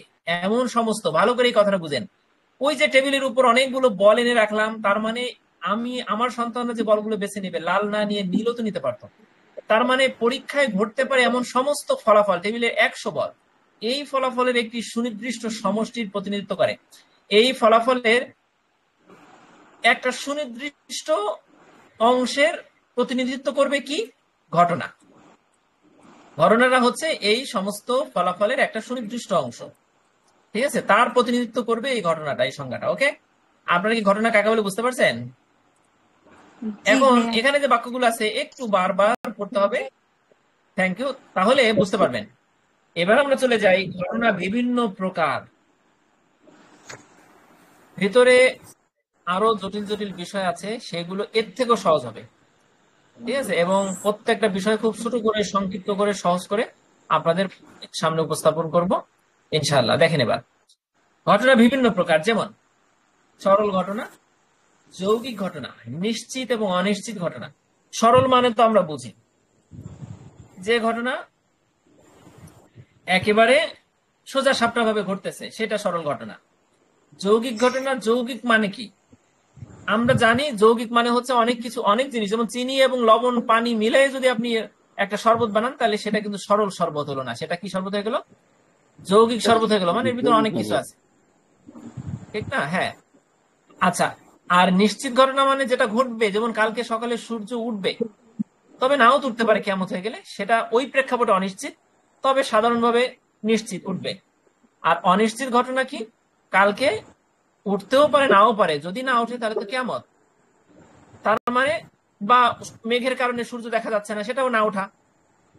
এমন সমস্ত, ভালো করে এই কথাটা বুঝেন, ওই যে টেবিলের উপর অনেকগুলো বল এনে রাখলাম, তার মানে আমি আমার সন্তানরা যে বলগুলো বেছে নেবে, লাল না নিয়ে নীলও তো নিতে পারতো, তার মানে পরীক্ষায় ঘটতে পারে এমন সমস্ত ফলাফল, টেবিলের 100 বল, এই ফলাফলের একটি সুনির্দিষ্ট সমষ্টির প্রতিনিধিত্ব করে। এই ফলাফলের একটা সুনির্দিষ্ট অংশের প্রতিনিধিত্ব করবে কি? ঘটনা। ঘটনাটা হচ্ছে এই সমস্ত ফলাফলের একটা সুনির্দিষ্ট অংশ, ঠিক আছে, তার প্রতিনিধিত্ব করবে এই ঘটনাটা, এই সংজ্ঞাটা। ওকে, আপনারা কি ঘটনা কাকে বলে বুঝতে পারছেন? জি এখন ভাইয়া। এখানে যে বাক্যগুলো আছে একটু বারবার পড়তে হবে। থ্যাংক ইউ, তাহলে বুঝতে পারবেন। এবার আমরা চলে যাই ঘটনা বিভিন্ন প্রকার। ভিতরে আরো জটিল জটিল বিষয় আছে, সেগুলো এর থেকেও সহজ হবে। ঠিক আছে, এবং প্রত্যেকটা বিষয় খুব ছোট করে, সংক্ষিপ্ত করে, সহজ করে আপনাদের সামনে উপস্থাপন করব ইনশাআল্লাহ। দেখেন এবার, ঘটনা বিভিন্ন প্রকার, যেমন সরল ঘটনা, যৌগিক ঘটনা, নিশ্চিত এবং অনিশ্চিত ঘটনা। সরল মানে তো আমরা বুঝি যে ঘটনা একেবারে সোজা সাপটা ভাবে ঘটতেছে, সেটা সরল ঘটনা। যৌগিক ঘটনা, যৌগিক মানে কি? আমরা জানি যৌগিক মানে হচ্ছে অনেক কিছু, অনেক জিনিস, যেমন চিনি এবং লবণ পানি মিলাই যদি আপনি একটা শরবত বানান, তাহলে সেটা কিন্তু সরল শরবত হলো না, সেটা কি শরবত হয়ে গেল? যৌগিক শরবত হয়ে গেল। মানে এর ভিতরে অনেক কিছু আছে, ঠিক না? হ্যাঁ। আচ্ছা, আর নিশ্চিত ঘটনা মানে যেটা ঘটবে, যেমন কালকে সকালে সূর্য উঠবে, তবে নাও তো উঠতে পারে কিয়ামত হয়ে গেলে, সেটা ওই প্রেক্ষাপটে অনিশ্চিত, তবে সাধারণভাবে নিশ্চিত উঠবে। আর অনিশ্চিত ঘটনা কি? কালকে উঠতেও পারে নাও পারে, যদি না ওঠে তাহলে তো কিয়ামত। তার মানে, বা মেঘের কারণে সূর্য দেখা যাচ্ছে না, সেটাও না ওঠা,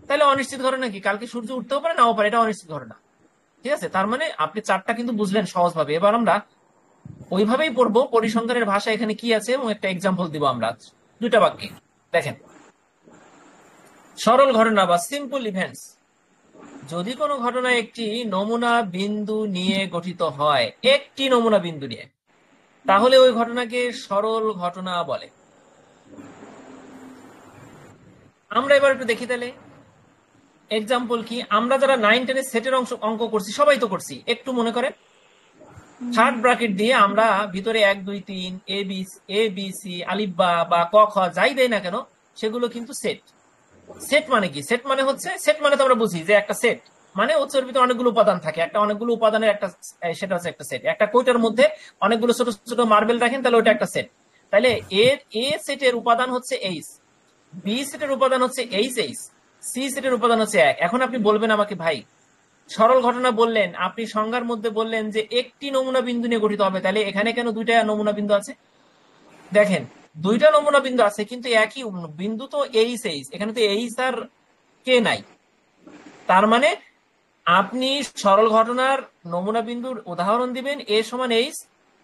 তাহলে অনিশ্চিত ঘটনা কি? কালকে সূর্য উঠতেও পারে নাও পারে, এটা অনিশ্চিত ঘটনা। ঠিক আছে, তার মানে আপনি চারটা কিন্তু বুঝলেন সহজভাবে। এবার আমরা ওইভাবেই পড়বো পরিসংখ্যানের ভাষা এখানে কি আছে, এবং একটা এক্সাম্পল দিব আমরা দুইটা বাক্যে। দেখেন, সরল ঘটনা বা সিম্পল ইভেন্টস, যদি কোনো ঘটনা একটি নমুনা বিন্দু নিয়ে গঠিত হয়, একটি নমুনা বিন্দু নিয়ে, তাহলে ওই ঘটনাকে সরল ঘটনা বলে। আমরা এবার একটু দেখি তাহলে এক্সাম্পল কি। আমরা যারা 9-10 সেটের অঙ্ক করছি, সবাই তো করছি, একটু মনে করেন। থার্ড ব্র্যাকেট দিয়ে আমরা ভিতরে 1 2 3 এ বি সি আলিফ বা ক খ যাই দেয় না কেন, সেগুলো কিন্তু সেট। সেট মানে কি? সেট মানে হচ্ছে, সেট মানে তো আমরা বুঝি যে একটা সেট মানে হচ্ছে ওর ভিতরে অনেকগুলো উপাদান থাকে, একটা অনেকগুলো উপাদানের একটা, সেটা হচ্ছে একটা সেট। একটা কোইটার মধ্যে অনেকগুলো ছোট ছোট মার্বেল রাখেন, তাহলে ওটা একটা সেট। তাহলে এ সেটের উপাদান হচ্ছে এইচ, বি সেটের উপাদান হচ্ছে এইচ, সি সেটের উপাদান হচ্ছে 1। এখন আপনি বলবেন আমাকে, ভাই সরল ঘটনা বললেন, আপনি সংজ্ঞার মধ্যে বললেন যে একটি নমুনা বিন্দু নিয়ে গঠিত হবে, তাহলে এখানে কেন দুইটা নমুনা বিন্দু আছে? দেখেন, দুইটা নমুনা বিন্দু আছে, কিন্তু একই বিন্দু তো এইচ, এখানে তো এইচ আর কে নাই। তার মানে আপনি সরল ঘটনার নমুনা বিন্দুর উদাহরণ দিবেন এ সমান এইচ,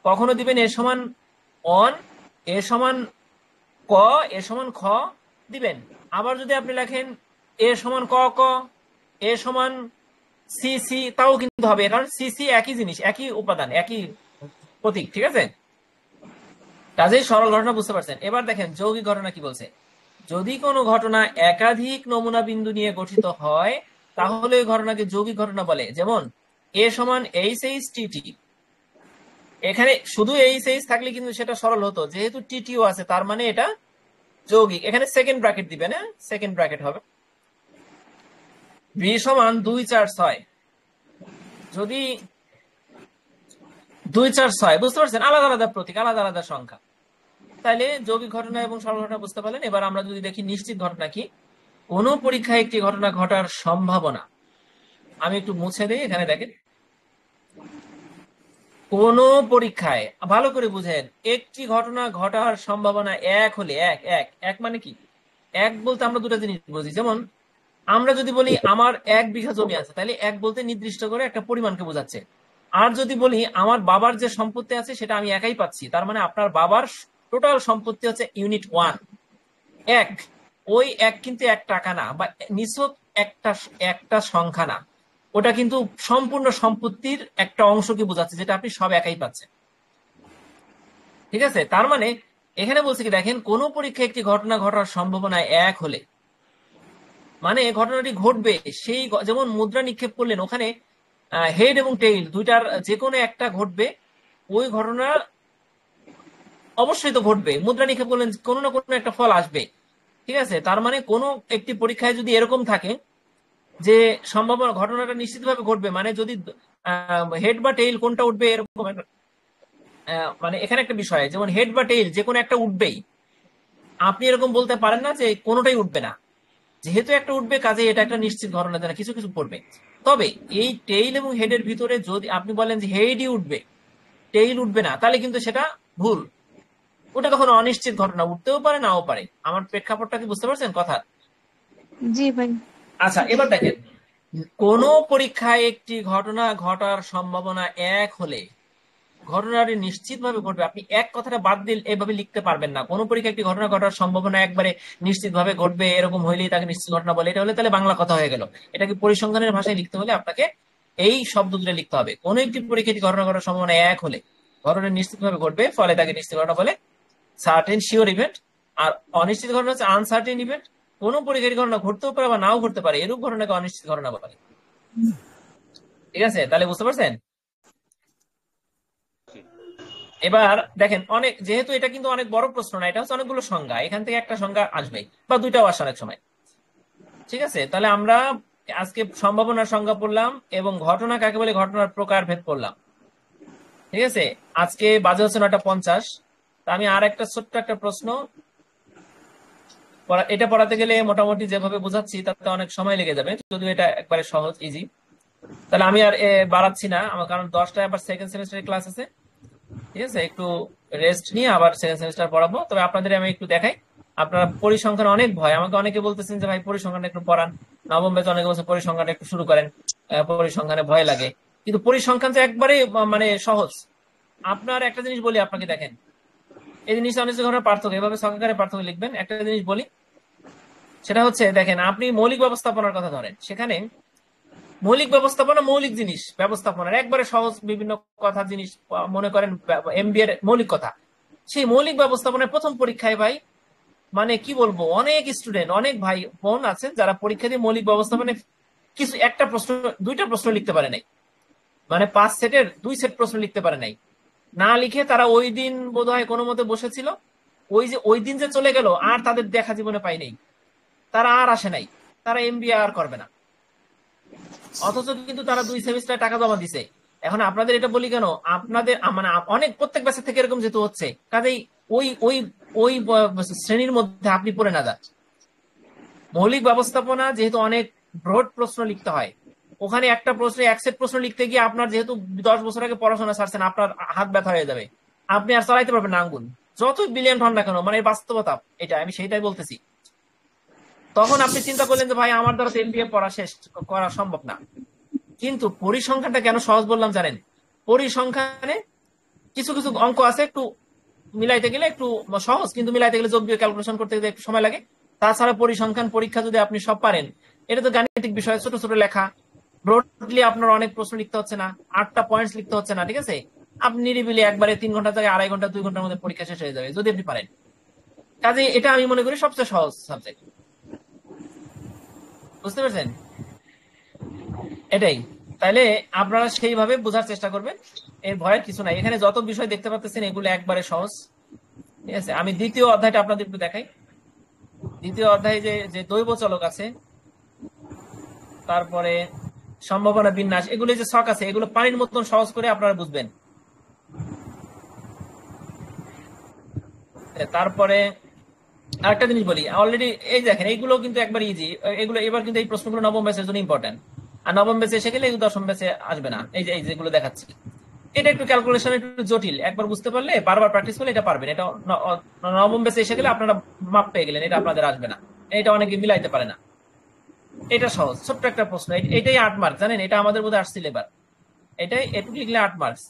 কখনো দিবেন এ সমান 1, এ সমান ক, এ সমান খ দিবেন। আবার যদি আপনি লেখেন এ সমান ক ক, এ সমান সি সি, তাও কিন্তু হবে, কারণ সি সি একই জিনিস, একই উপাদান, একই প্রতীক। ঠিক আছে, কাজেই সরল ঘটনা বুঝতে পারছেন। এবার দেখেন যৌগিক ঘটনা কি বলছে। যদি কোনো ঘটনা একাধিক নমুনা বিন্দু নিয়ে গঠিত হয়, তাহলে ওই ঘটনাকে যৌগিক ঘটনা বলে। যেমন এ সমান এইচ টি টি, এখানে শুধু এইচ থাকলে কিন্তু সেটা সরল হতো, যেহেতু টিটিও আছে তার মানে এটা যৌগিক। এখানে সেকেন্ড ব্র্যাকেট দিবেন, হ্যাঁ সেকেন্ড ব্র্যাকেট হবে। ভি সমান 2 4 6, যদি 2 4 6, বুঝতে পারছেন, আলাদা আলাদা প্রতীক, আলাদা আলাদা সংখ্যা। তাহলে যৌগিক ঘটনা এবং সরল ঘটনা বুঝতে পারলেন। এবার আমরা যদি দেখি নিশ্চিত ঘটনা কি। কোন পরীক্ষায় একটি ঘটনা ঘটার সম্ভাবনা, আমি একটু মুছে দিই, এখানে দেখেন, কোন পরীক্ষায়, ভালো করে বুঝেন, একটি ঘটনা ঘটার সম্ভাবনা 1 হলে, এক এক এক মানে কি? এক বলতে আমরা দুটা জিনিস বুঝি। যেমন আমরা যদি বলি আমার 1 বিঘা জমি আছে, তাহলে এক বলতে নির্দিষ্ট করে একটা পরিমাণকে বোঝাচ্ছে। আর যদি বলি আমার বাবার যে সম্পত্তি আছে সেটা আমি একাই পাচ্ছি, তার মানে আপনার বাবার টোটাল সম্পত্তি হচ্ছে ইউনিট 1, এক। ওই এক কিন্তু 1 টাকা না, বা নিছক একটা একটা সংখ্যা না, ওটা কিন্তু সম্পূর্ণ সম্পত্তির একটা অংশকে বোঝাচ্ছে, যেটা আপনি সব একাই পাচ্ছেন। ঠিক আছে, তার মানে এখানে বলছে কি, দেখেন কোন পরীক্ষায় একটি ঘটনা ঘটার সম্ভাবনা 1 হলে, মানে ঘটনাটি ঘটবে সেই, যেমন মুদ্রা নিক্ষেপ করলেন, ওখানে হেড এবং টেইল দুইটার যে কোনো একটা ঘটবে, ওই ঘটনা অবশ্যই তো ঘটবে। মুদ্রা নিক্ষেপ করলেন, কোনো না কোনো একটা ফল আসবে। ঠিক আছে, তার মানে কোন একটি পরীক্ষায় যদি এরকম থাকে যে সম্ভাবনা ঘটনাটা নিশ্চিতভাবে ঘটবে, মানে যদি হেড বা টেইল কোনটা উঠবে এরকম মানে এখানে একটা বিষয়, যেমন হেড বা টেইল যে কোনো একটা উঠবেই, আপনি এরকম বলতে পারেন না যে কোনোটাই উঠবে না। যেহেতু একটা উঠবে, কাজে এটা একটা নিশ্চিত ঘটনা, যেন কিছু কিছু পড়বে। তবে এই টেইল এবং হেডের ভিতরে যদি আপনি বলেন যে হেডই উঠবে, টেইল উঠবে না, তাহলে কিন্তু সেটা ভুল। ওটা তখন অনিশ্চিত ঘটনা, উঠতেও পারে নাও পারে। আমার প্রেক্ষাপটটা কি বুঝতে পারছেন কথা? জি ভাই। আচ্ছা, এবার দেখেন, কোন পরীক্ষায় একটি ঘটনা ঘটার সম্ভাবনা এক হলে ঘটনাটি নিশ্চিত ভাবে ঘটবে, আপনি এক কথাটা বাদ দিল এভাবে লিখতে পারবেন না। কোন পরীক্ষায় একটি ঘটনা ঘটার সম্ভাবনা একবারে নিশ্চিত ভাবে ঘটবে এরকম হইলেই তাকে নিশ্চিত ঘটনা বলে, এটা হলে তাহলে বাংলা কথা হয়ে গেল। এটাকে পরিসংখ্যানের ভাষায় লিখতে হলে আপনাকে এই শব্দ দুটো লিখতে হবে। কোন একটি পরীক্ষায় একটি ঘটনা ঘটার সম্ভাবনা এক হলে ঘটনা নিশ্চিত ভাবে ঘটবে, ফলে তাকে নিশ্চিত ঘটনা বলে, সার্টেন শিওর ইভেন্ট। আর অনিশ্চিত ঘটনা হচ্ছে আনসার্টেন ইভেন্ট। কোন পরীক্ষায় ঘটনা ঘটতেও পারে বা নাও ঘটতে পারে, এরূপ ঘটনাকে অনিশ্চিত ঘটনা বলে। ঠিক আছে, তাহলে বুঝতে পারছেন? এবার দেখেন, অনেক, যেহেতু এটা কিন্তু অনেক বড় প্রশ্ন না, এটা হচ্ছে অনেকগুলো সংজ্ঞা, এখান থেকে একটা সংজ্ঞা আসবে বা দুইটাও আসে অনেক সময়। ঠিক আছে, তাহলে আমরা আজকে সম্ভাবনার সংজ্ঞা পড়লাম এবং ঘটনা কাকে বলে ঘটনার প্রকার ভেদ করলাম। ঠিক আছে, আজকে বাজে হচ্ছে 9:50। তা আমি আর একটা ছোট্ট একটা প্রশ্ন, এটা পড়াতে গেলে মোটামুটি যেভাবে বোঝাচ্ছি তাতে অনেক সময় লেগে যাবে, যদিও এটা একবারে সহজ ইজি। তাহলে আমি আর বাড়াচ্ছি না, আমার কারণ 10টায় আবার সেকেন্ড সেমিস্টারের ক্লাস আছে। ঠিক আছে, একটু রেস্ট নিয়ে আবার সেকেন্ড সেমিস্টার পড়াবো। তবে আপনাদের আমি একটু দেখাই, আপনারা পরিসংখ্যান অনেক ভয়, আমাকে অনেকে বলতেছেন যে ভাই পরিসংখ্যান একটু পড়ান, নবম ব্যাচে অনেকে বলছে পরিসংখ্যান একটু শুরু করেন, পরিসংখ্যানে ভয় লাগে। কিন্তু পরিসংখ্যান তো একবারে মানে সহজ। আপনার একটা জিনিস বলি আপনাকে, দেখেন এই জিনিস অনিশ্চিত ঘটনার পার্থক্য, এভাবে সহকারে পার্থক্য লিখবেন। একটা জিনিস বলি, সেটা হচ্ছে দেখেন, আপনি মৌলিক ব্যবস্থাপনার কথা ধরেন, সেখানে মৌলিক ব্যবস্থাপনা মৌলিক জিনিস ব্যবস্থাপনার একবারে সহজ বিভিন্ন কথা জিনিস, মনে করেন এমবিএ এর মৌলিক কথা। সেই মৌলিক ব্যবস্থাপনার প্রথম পরীক্ষায় ভাই, মানে কি বলবো, অনেক স্টুডেন্ট অনেক ভাই বোন আছেন যারা পরীক্ষা দিয়ে মৌলিক ব্যবস্থাপনায় কিছু একটা প্রশ্ন, দুইটা প্রশ্ন লিখতে পারে নাই, মানে 5 সেটের 2 সেট প্রশ্ন লিখতে পারে নাই। না লিখে তারা ওই দিন বোধহয় কোনো মতে বসেছিল, ওই দিন যে চলে গেল আর তাদের দেখা জীবনে পাই নাই, তারা আর আসে নাই, তারা এমবিএ আর করবে না। অথচ কিন্তু তারা 2 সেমিস্টার টাকা জমা দিছে। এখন আপনাদের এটা বলি কেন, আপনাদের মানে অনেক প্রত্যেক ব্যাচের থেকে এরকম যেহেতু হচ্ছে, কাজেই ওই ওই ওই শ্রেণীর মধ্যে আপনি পড়ে না যান। মৌলিক ব্যবস্থাপনা যেহেতু অনেক ব্রড প্রশ্ন লিখতে হয়, ওখানে একটা প্রশ্নে 1 সেট প্রশ্ন লিখতে গিয়ে আপনার যেহেতু 10 বছর আগে পড়াশোনা ছাড়ছেন, আপনার হাত ব্যথা হয়ে যাবে, আপনি আর চালাইতে পারবেন না আঙ্গুল, যতই ব্রিলিয়ান্ট হন না কেন, মানে বাস্তবতা এটা, আমি সেইটাই বলতেছি। তখন আপনি চিন্তা করলেন যে ভাই আমার দ্বারা তো এমবিএ পড়া শেষ করা সম্ভব না। কিন্তু পরিসংখ্যানটা কেন সহজ বললাম জানেন? পরিসংখ্যানে কিছু কিছু অঙ্ক আছে একটু মিলাইতে গেলে একটু সহজ, কিন্তু মিলাইতে গেলে যোগ বিয়োগ ক্যালকুলেশন করতে গেলে একটু সময় লাগে। তাছাড়া পরিসংখ্যান পরীক্ষা যদি আপনি সব পারেন, এটা তো গাণিতিক বিষয়, ছোট ছোট লেখা, ব্রডলি আপনার অনেক প্রশ্ন লিখতে হচ্ছে না, 8টা পয়েন্টস লিখতে হচ্ছে না। ঠিক আছে, আপনি নিরিবিলি একবারে 3 ঘন্টা থেকে 2.5 ঘন্টা 2 ঘন্টার মধ্যে পরীক্ষা শেষ হয়ে যাবে যদি আপনি পারেন। কাজে এটা আমি মনে করি সবচেয়ে সহজ সাবজেক্ট। বুঝতে পারছেন? এটাই। তাইলে আপনারা সেইভাবে বোঝার চেষ্টা করবেন, এর ভয়ের কিছু নাই। এখানে যত বিষয় দেখতে পাচ্ছেন এগুলো একবারে সহজ। ঠিক আছে, আমি দ্বিতীয় অধ্যায়টা আপনাদের একটু দেখাই। দ্বিতীয় অধ্যায়ে যে যে দৈব চলক আছে, তারপরে সম্ভাবনা বিন্যাস, এগুলো যে ছক আছে, এগুলো পানির মতন সহজ করে আপনারা বুঝবেন। তারপরে আরেকটা জিনিস বলি, অলরেডি এই দেখেন এইগুলো কিন্তু একবার ইজি, এগুলো এবার কিন্তু এই প্রশ্নগুলো নবম ব্যাচের জন্য ইম্পর্টেন্ট। আর নবম ব্যাচে এসে গেলে এগুলো দশম ব্যাচে আসবে না। এই যে যেগুলো দেখাচ্ছি, এটা একটু ক্যালকুলেশন একটু জটিল, একবার বুঝতে পারলে বারবার প্র্যাকটিস করলে এটা পারবেন। এটা নবম ব্যাচে এসে গেলে আপনারা মাপ পেয়ে গেলেন, এটা আপনাদের আসবে না, এটা অনেকে মিলাইতে পারে না। এটা সহজ ছোট্ট একটা প্রশ্ন, এটাই 8 মার্ক, জানেন? এটা আমাদের বোধহয় আসছিল এবার, এটাই এটুকু লিখলে 8 মার্কস।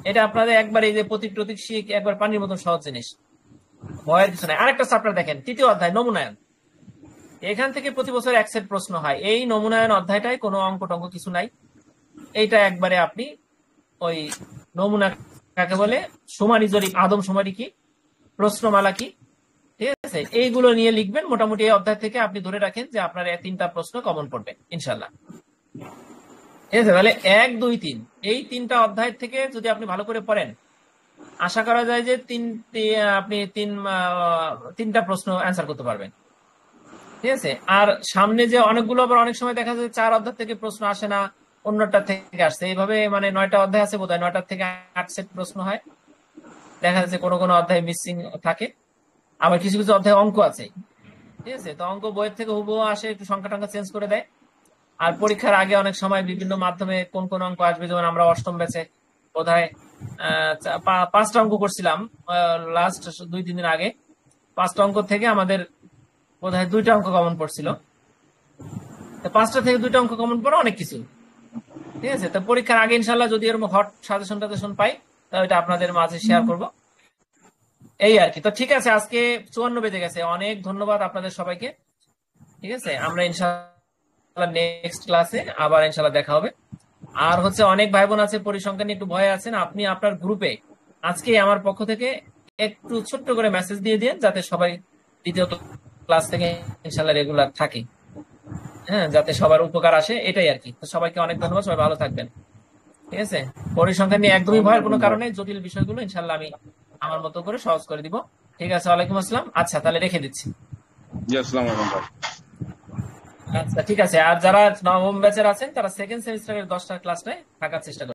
এটা আপনাদের একবার এই যে প্রতীক প্রতীক শিখ একবার পানির মতন সহজ জিনিস, ভয়ের কিছু নাই। আরেকটা চ্যাপ্টার দেখেন, তৃতীয় অধ্যায় নমুনায়ন। এখান থেকে প্রতি বছর 1 সেট প্রশ্ন হয়। এই নমুনায়ন অধ্যায়টায় কোনো অঙ্ক টঙ্ক কিছু নাই, এইটা একবারে আপনি ওই নমুনা কাকে বলে, সুমারি জরিপ, আদম সুমারি কি, প্রশ্নমালা কি, ঠিক আছে, এইগুলো নিয়ে লিখবেন। মোটামুটি এই অধ্যায় থেকে আপনি ধরে রাখেন যে আপনার 3টা প্রশ্ন কমন পড়বে ইনশাল্লাহ। ঠিক আছে, তাহলে 1, 2, 3 এই 3টা অধ্যায় থেকে যদি আপনি ভালো করে পড়েন, আশা করা যায় যে আপনি 3টা প্রশ্ন অ্যান্সার করতে পারবেন। ঠিক আছে, আর সামনে যে অনেকগুলো, আবার অনেক সময় দেখা যায় 4 অধ্যায় থেকে প্রশ্ন আসে না, অন্যটা থেকে আসছে, এইভাবে মানে 9টা অধ্যায় আছে বোধহয়, 9টার থেকে 8 সেট প্রশ্ন হয়। দেখা যাচ্ছে কোনো কোনো অধ্যায় মিসিং থাকে, আবার কিছু কিছু অধ্যায় অঙ্ক আছে। ঠিক আছে, তো অঙ্ক বইয়ের থেকে হুবহু আসে, একটু সংখ্যা টঙ্কা চেঞ্জ করে দেয়। আর পরীক্ষার আগে অনেক সময় বিভিন্ন মাধ্যমে কোন কোন অঙ্ক আসবে, যেমন আমরা অষ্টম ব্যাচে বোধহয় 5টা অঙ্ক করছিলাম লাস্ট 2-3 দিন আগে। 5টা অঙ্ক থেকে আমাদের বোধহয় 2টা অঙ্ক কমন পড়ছিল। তো 5টা থেকে 2টা অঙ্ক কমন পড়া অনেক কিছু, ঠিক আছে। তো পরীক্ষার আগে ইনশাল্লাহ যদি এরকম হট সাজেশন পাই তাহলে এটা আপনাদের মাঝে শেয়ার করব, এই আর কি। তো ঠিক আছে, আজকে 54 বেজে গেছে। অনেক ধন্যবাদ আপনাদের সবাইকে, ঠিক আছে। আমরা ইনশাল্লাহ নেক্সট ক্লাসে আবার ইনশাল্লাহ দেখা হবে। আর হচ্ছে অনেক ভাই বোন আছে পরিসংখ্যান নিয়ে একটু ভয়ে আছেন, আপনি আপনার গ্রুপে আজকে আমার পক্ষ থেকে একটু ছোট্ট করে মেসেজ দিয়ে দিন, যাতে সবাই দ্বিতীয় ক্লাস থেকে ইনশাল্লাহ রেগুলার থাকে, হ্যাঁ, যাতে সবার উপকার আসে, এটাই আর কি। তো সবাইকে অনেক ধন্যবাদ, সবাই ভালো থাকবেন, ঠিক আছে। পরিসংখ্যান নিয়ে একদমই ভয়ের কোনো কারণে, জটিল বিষয়গুলো ইনশাল্লাহ আমি আমার মতো করে সহজ করে দিব, ঠিক আছে। ওয়ালাইকুম আসসালাম। আচ্ছা, তাহলে রেখে দিচ্ছি। জি, আসসালামু আলাইকুম ভাই। আচ্ছা, ঠিক আছে। আর যারা নবম ব্যাচের আছেন তারা সেকেন্ড সেমিস্টারের 10টা ক্লাসটায় থাকার চেষ্টা করবেন।